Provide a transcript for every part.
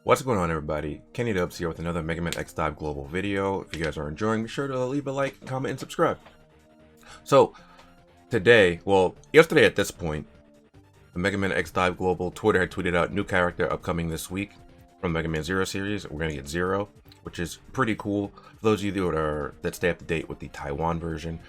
What's going on, everybody? TheKennyDubz here with another Mega Man X Dive Global video. If you guys are enjoying, be sure to leave a like, comment, and subscribe. So, today, well, yesterday at this point, the Mega Man X Dive Global Twitter had tweeted out new character upcoming this week from the Mega Man Zero series. We're going to get Zero, which is pretty cool. For those of you that stay up to date with the Taiwan version,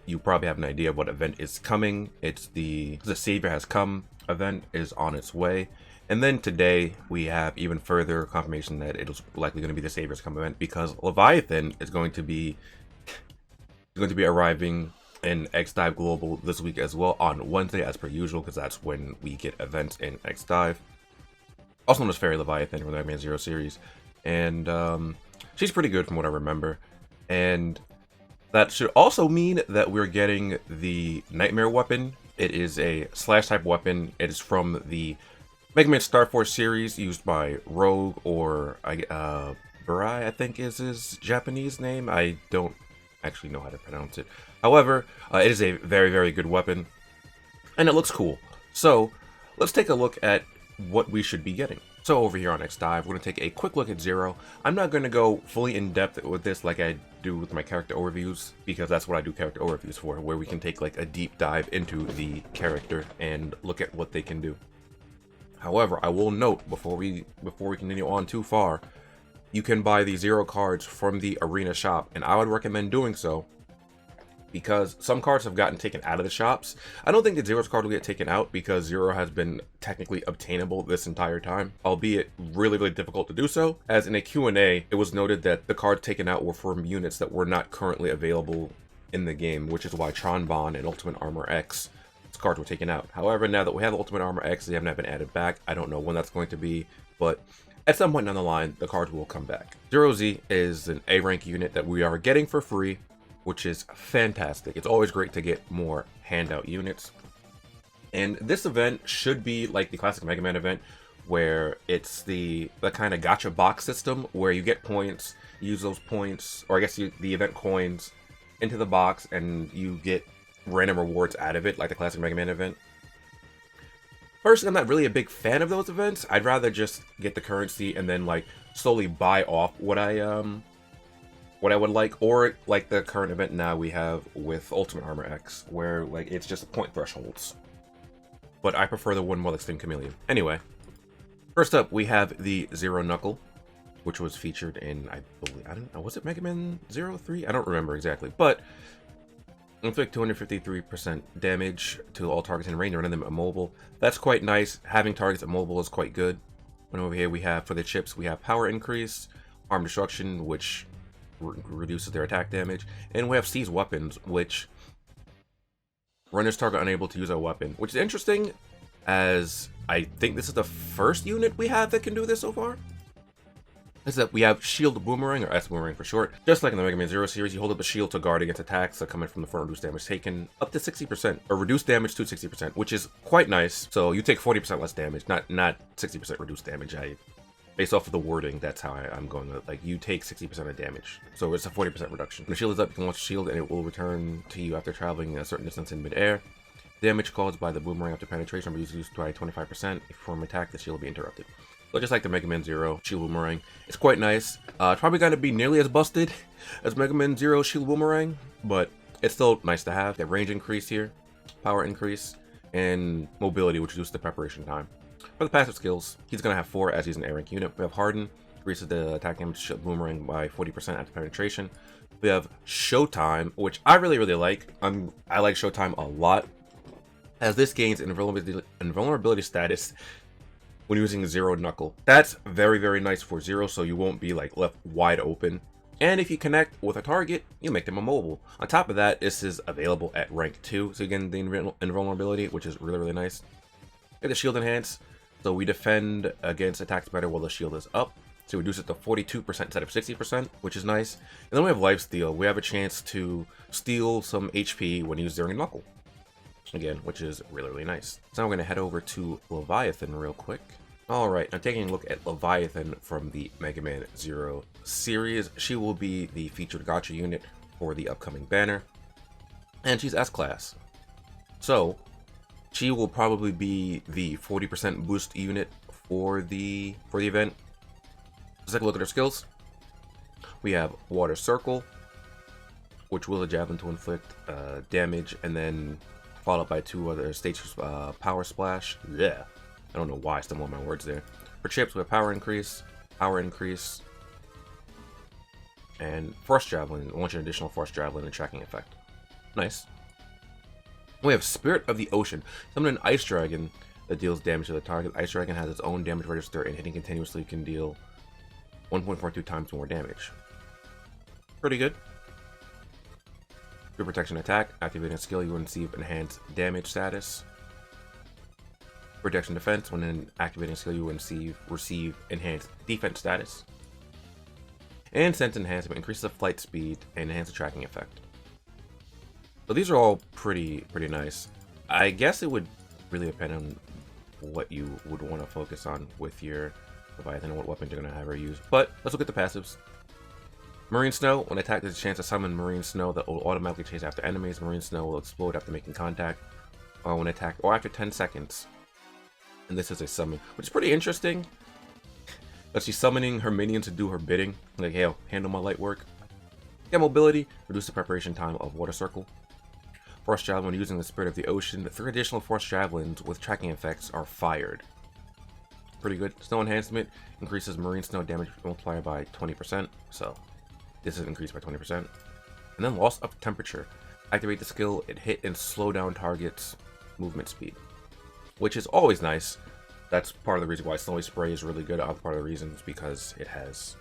you probably have an idea of what event is coming. It's the Savior Has Come event is on its way. And then today we have even further confirmation that it is likely going to be the Savior's Come event, because Leviathan is going to be arriving in X Dive Global this week as well, on Wednesday as per usual, because that's when we get events in X Dive. Also known as Fairy Leviathan from the Mega Man Zero series, and she's pretty good from what I remember. And that should also mean that we're getting the Nightmare weapon. It is a slash type weapon. It is from the Mega Man Starforce series, used by Rogue, or Barai, I think is his Japanese name. I don't actually know how to pronounce it. However, it is a very, very good weapon, and it looks cool. So let's take a look at what we should be getting. So over here on X Dive, we're going to take a quick look at Zero. I'm not going to go fully in depth with this like I do with my character overviews, because that's what I do character overviews for, where we can take like a deep dive into the character and look at what they can do. However, I will note before we continue on too far, you can buy the Zero cards from the arena shop, and I would recommend doing so because some cards have gotten taken out of the shops. I don't think that Zero's card will get taken out, because Zero has been technically obtainable this entire time, albeit really, really difficult to do so. As in a Q&A, it was noted that the cards taken out were from units that were not currently available in the game, which is why Tron Bond and Ultimate Armor X cards were taken out. However, now that we have Ultimate Armor X, they have not been added back. I don't know when that's going to be, but at some point down the line, the cards will come back. Zero Z is an A rank unit that we are getting for free, which is fantastic. It's always great to get more handout units. And this event should be like the classic Mega Man event, where it's the kind of gacha box system where you get points, use those points, or I guess the event coins, into the box, and you get random rewards out of it, like the classic Mega Man event. Personally, I'm not really a big fan of those events. I'd rather just get the currency and then like slowly buy off what I would like, or like the current event now we have with Ultimate Armor X, where like it's just point thresholds. But I prefer the one more like Sting Chameleon. Anyway, first up we have the Zero Knuckle, which was featured in, I believe, I don't know, was it Mega Man 03? I don't remember exactly, but inflict 253% damage to all targets in range, and render them immobile. That's quite nice. Having targets immobile is quite good. And over here we have, for the chips, we have power increase, arm destruction, which reduces their attack damage, and we have seize weapons, which renders target unable to use a weapon, which is interesting, as I think this is the first unit we have that can do this so far. Is that we have Shield Boomerang, or S Boomerang for short. Just like in the Mega Man Zero series, you hold up a shield to guard against attacks that come in from the front, reduce damage taken up to 60%, or reduce damage to 60%, which is quite nice. So you take 40% less damage, not 60% reduced damage. Based off of the wording, that's how I'm going with it. Like, you take 60% of damage, so it's a 40% reduction. When the shield is up, you can launch a shield, and it will return to you after traveling a certain distance in midair. Damage caused by the boomerang after penetration will be reduced by 25%. If you perform an attack, the shield will be interrupted. So just like the Mega Man Zero Shield Boomerang, it's quite nice. It's probably going to be nearly as busted as Mega Man Zero Shield Boomerang, but it's still nice to have. That range increase here, power increase, and mobility, which reduces the preparation time. For the passive skills, he's going to have 4 as he's an A rank unit. We have Harden, increases the attack damage Shield Boomerang by 40% after penetration. We have Showtime, which I really, really like. I like Showtime a lot, as this gains invulnerability status when using Zero Knuckle. That's very, very nice for Zero, so you won't be like left wide open. And if you connect with a target, you make them immobile. On top of that, this is available at rank 2, so again, the invulnerability, which is really, really nice. Get the shield enhance, so we defend against attacks better while the shield is up. So reduce it to 42% instead of 60%, which is nice. And then we have Lifesteal. We have a chance to steal some HP when using Zero Knuckle, again, which is really, really nice. So now we're going to head over to Leviathan real quick. Alright, now taking a look at Leviathan from the Mega Man Zero series. She will be the featured gacha unit for the upcoming banner, and she's S-Class. So she will probably be the 40% boost unit for the event. Let's take a look at our skills. We have Water Circle, which will a javelin to inflict damage, and then followed by 2 other stages. Power Splash. Yeah, I don't know why I stumbled on my words there. For chips, we have power increase, and Force Javelin. Launch an additional Force Javelin and tracking effect. Nice. We have Spirit of the Ocean. Summon an Ice Dragon that deals damage to the target. Ice Dragon has its own damage register, and hitting continuously can deal 1.42 times more damage. Pretty good. Your protection attack. Activating a skill, you will receive enhanced damage status. Protection defense. When activating a skill, you will receive enhanced defense status. And sense enhancement increases the flight speed and enhances the tracking effect. So these are all pretty nice. I guess it would really depend on what you would want to focus on with your Leviathan and what weapon you're going to have her use. But let's look at the passives. Marine Snow. When attacked, there's a chance to summon Marine Snow that will automatically chase after enemies. Marine Snow will explode after making contact, or when attacked, or after 10 seconds. And this is a summon, which is pretty interesting. That she's summoning her minions to do her bidding. Like, hey, handle my light work. Get mobility. Reduce the preparation time of Water Circle. Force Javelin. When using the Spirit of the Ocean, 3 additional Force Javelins with tracking effects are fired. Pretty good. Snow Enhancement increases Marine Snow damage multiplier by 20%. So this is increased by 20%. And then Loss of Temperature. Activate the skill. It hit and slow down targets' movement speed, which is always nice. That's part of the reason why Snowy Spray is really good. Other part of the reason is because it has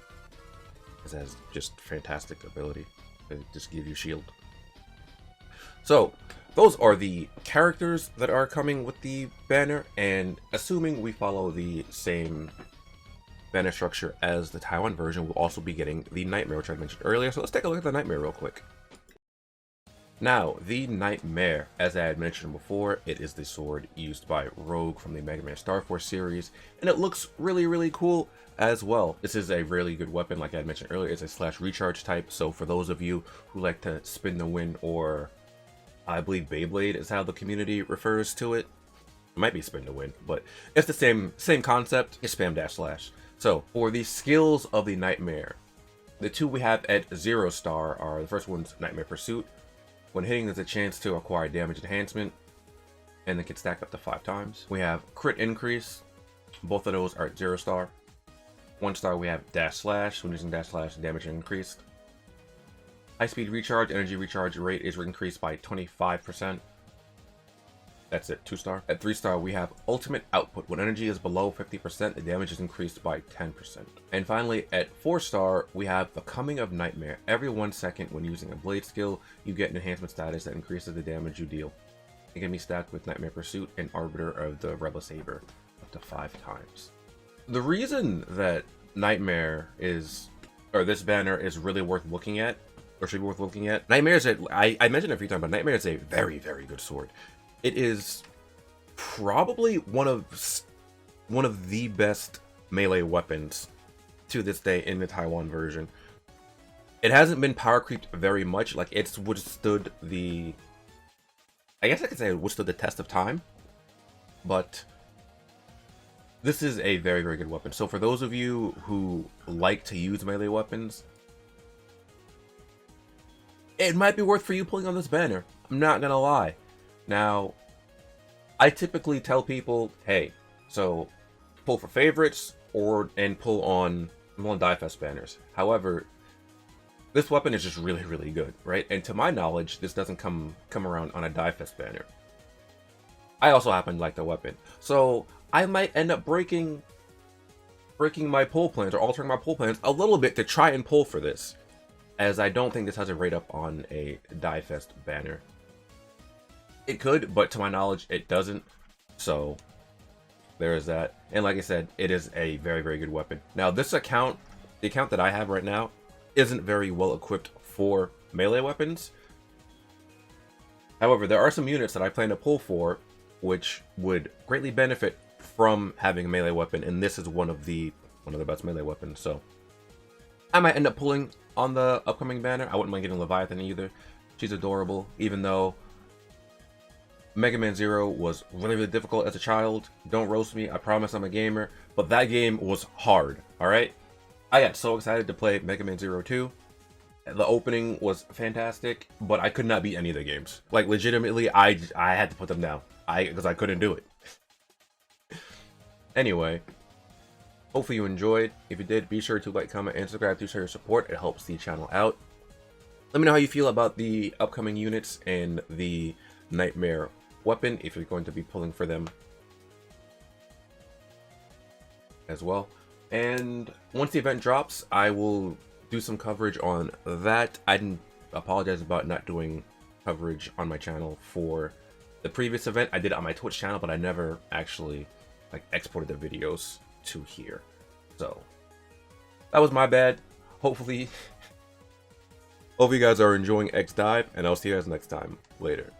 just fantastic ability to just give you shield. So those are the characters that are coming with the banner, and assuming we follow the same banner structure as the Taiwan version, we'll also be getting the Nightmare, which I mentioned earlier. So let's take a look at the Nightmare real quick. Now, the Nightmare, as I had mentioned before, it is the sword used by Rogue from the Mega Man Starforce series, and it looks really cool as well. This is a really good weapon, like I had mentioned earlier. It's a slash recharge type, so for those of you who like to spin the win, or I believe Beyblade is how the community refers to it. It might be spin to win, but it's the same concept. It's spam dash slash. So for the skills of the Nightmare, the 2 we have at 0 star are, the first one's Nightmare Pursuit. When hitting, there's a chance to acquire damage enhancement, and it can stack up to 5 times. We have Crit Increase. Both of those are at 0 star. 1 star we have Dash Slash. When using Dash Slash, damage increased. High Speed Recharge. Energy recharge rate is increased by 25%. That's it, 2 star. At 3 star, we have Ultimate Output. When energy is below 50%, the damage is increased by 10%. And finally, at 4 star, we have The Coming of Nightmare. Every 1 second when using a blade skill, you get an enhancement status that increases the damage you deal. It can be stacked with Nightmare Pursuit and Arbiter of the Rebel Saber up to 5 times. The reason that Nightmare is, or this banner is really worth looking at, or should be worth looking at, Nightmare is I mentioned it a few times, but Nightmare is a very good sword. It is probably one of the best melee weapons to this day in the Taiwan version. It hasn't been power creeped very much. Like, it's withstood the, I guess I could say it withstood the test of time, but this is a very good weapon. So for those of you who like to use melee weapons, it might be worth for you pulling on this banner. I'm not gonna lie. Now, I typically tell people, hey, so pull for favorites and pull on Die-Fest banners. However, this weapon is just really good, right? And to my knowledge, this doesn't come around on a Die-Fest banner. I also happen to like the weapon, so I might end up breaking my pull plans or altering my pull plans a little bit to try and pull for this, as I don't think this has a rate up on a Die-Fest banner. It could, but to my knowledge, it doesn't. So there is that. And like I said, it is a very good weapon. Now, this account, the account that I have right now, isn't very well equipped for melee weapons. However, there are some units that I plan to pull for, which would greatly benefit from having a melee weapon, and this is one of the best melee weapons. So I might end up pulling on the upcoming banner. I wouldn't mind getting Leviathan either. She's adorable, even though Mega Man Zero was really, really difficult as a child. Don't roast me, I promise I'm a gamer. But that game was hard, alright? I got so excited to play Mega Man Zero 2. The opening was fantastic, but I could not beat any of the games. Like, legitimately, I had to put them down. Because I couldn't do it. Anyway, hopefully you enjoyed. If you did, be sure to like, comment, and subscribe to show your support. It helps the channel out. Let me know how you feel about the upcoming units and the Nightmare weapon, if you're going to be pulling for them as well. And once the event drops, I will do some coverage on that. I didn't apologize about not doing coverage on my channel for the previous event. I did it on my Twitch channel, but I never actually like exported the videos to here. So that was my bad. Hopefully, hope you guys are enjoying X Dive, and I'll see you guys next time. Later.